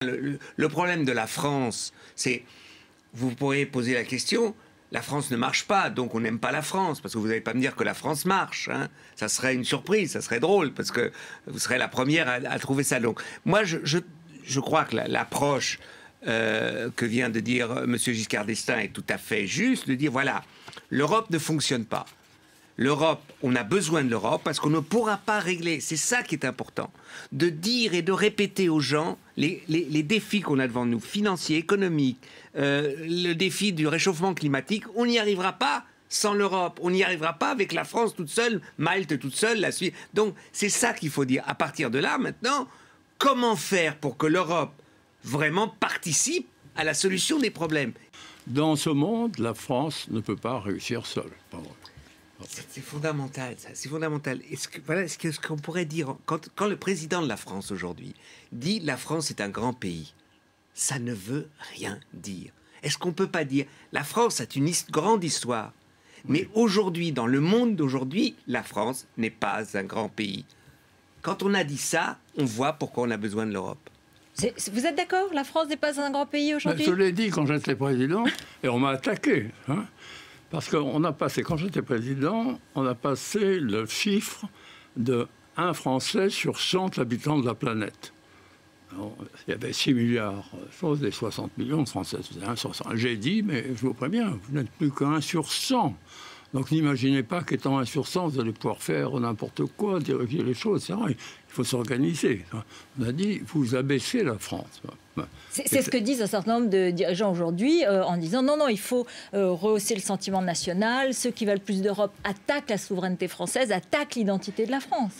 Le problème de la France, c'est, vous pourriez poser la question, la France ne marche pas, donc on n'aime pas la France, parce que vous n'allez pas me dire que la France marche. Hein. Ça serait une surprise, ça serait drôle, parce que vous serez la première à trouver ça. Donc, moi, je crois que l'approche que vient de dire M. Giscard d'Estaing est tout à fait juste, de dire, voilà, l'Europe ne fonctionne pas. L'Europe, on a besoin de l'Europe parce qu'on ne pourra pas régler, c'est ça qui est important, de dire et de répéter aux gens les défis qu'on a devant nous, financiers, économiques, le défi du réchauffement climatique, on n'y arrivera pas sans l'Europe, on n'y arrivera pas avec la France toute seule, Malte toute seule, la Suisse. Donc c'est ça qu'il faut dire. À partir de là, maintenant, comment faire pour que l'Europe vraiment participe à la solution des problèmes? Dans ce monde, la France ne peut pas réussir seule. C'est fondamental, ça. C'est fondamental. Est-ce qu'on pourrait dire, quand le président de la France aujourd'hui dit la France est un grand pays, ça ne veut rien dire. Est-ce qu'on ne peut pas dire la France a une grande histoire, mais aujourd'hui, dans le monde d'aujourd'hui, la France n'est pas un grand pays. Quand on a dit ça, on voit pourquoi on a besoin de l'Europe. Vous êtes d'accord? La France n'est pas un grand pays aujourd'hui? Je l'ai dit quand j'étais président, et on m'a attaqué. Hein. Parce qu'on a passé, quand j'étais président, on a passé le chiffre de 1 Français sur 100 habitants de la planète. Alors, il y avait 6 milliards et 60 millions de Français. J'ai dit, mais je vous préviens, vous n'êtes plus qu'un sur 100. Donc n'imaginez pas qu'étant 1 sur 100, vous allez pouvoir faire n'importe quoi, diriger les choses. C'est vrai, il faut s'organiser. On a dit, vous abaissez la France. C'est ce que disent un certain nombre de dirigeants aujourd'hui en disant non, non, il faut rehausser le sentiment national. Ceux qui veulent plus d'Europe attaquent la souveraineté française, attaquent l'identité de la France.